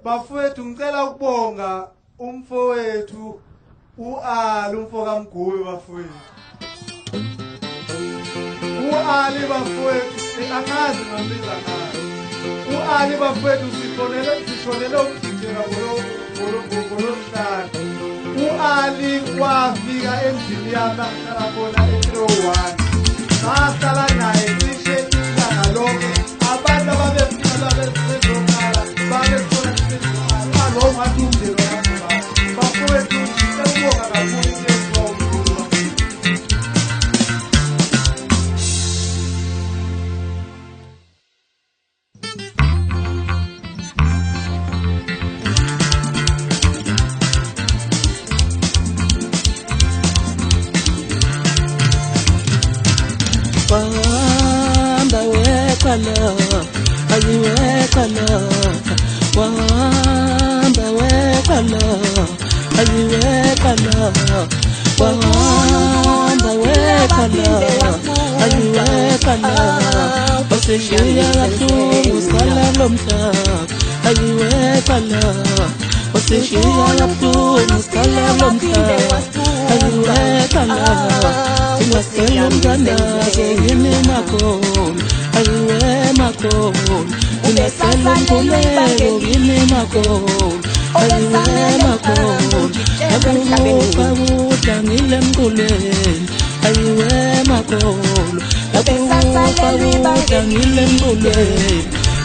Bafowethu ngicela ukubonga umfowethu uAli umfoka Mguwe bafowethu. uAli bafowethu angazi ngambiza ngayo. uAli bafowethu sishonele umjijela ngolosihlanu. uAli wafika endlini yami ngihlala khona e-1. Ngahlala naye cishe ilanga lonke. Abantu ababefika bezokhala babefuna lo ngathi umndeni wami bafowethu sekubonga kakhulu into eyenziwa uNkulunkulu. Wahamba wekhala ayiwekhala wahamba wekhala ayiwekhala wahamba wekhala ayiwekhala wasishiya kabuhlungu sala lomhlaba ayiwekhala wasishiya kabuhlungu sala lomhlaba ayiwekhala Wasela mganda yini makon ayiwe makon Wasela mgolero yini makon ayiwe makon Abuka utangile mgolero ayiwe makon Abuka utangile mgolero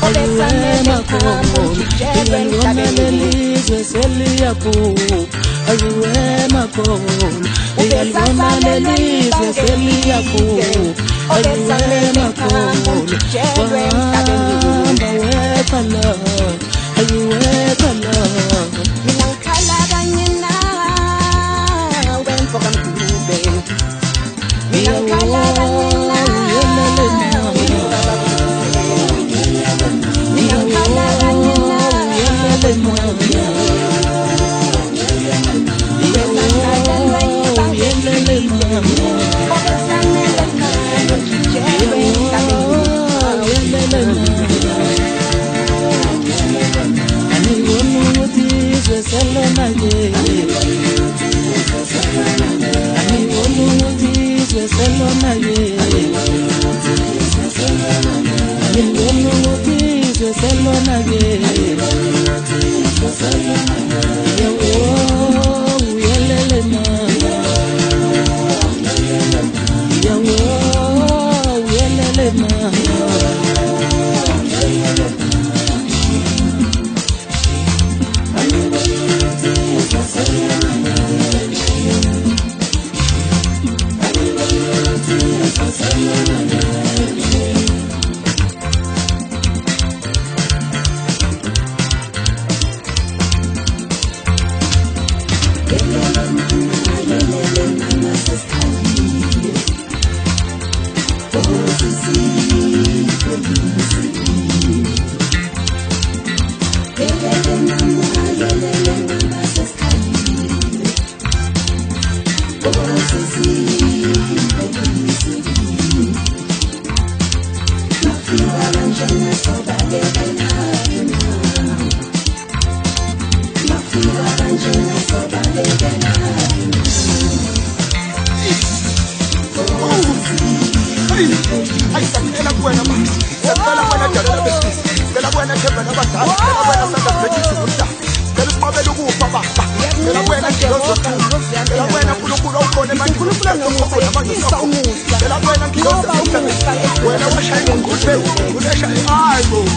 ayiwe makon Iyalwamele lizwe seli yaku ayiwe makon Iyalwamele lizwe seli yaku ayiwe makon Wahamba wekhala ayiwe khala Mina ngikhala kanye nawe mfoka Mguwe. Mina ngikhala kanye nawe Mina ngikhala kanye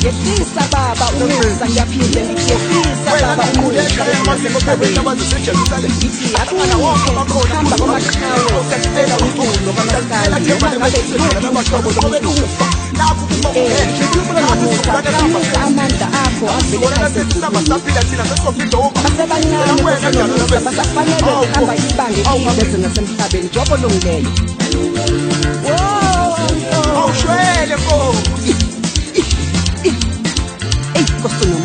Yehlisa baba umusa ngiyaphinde ngiyehlisa baba umusa ngithi akuna wonke hamba kwamaqhawe sesela umculo kamasikali amandla akho asebancane basafanele ukuhamba ibanga elide nasemhlabeni jobo longileyo awushwele mfo Kosono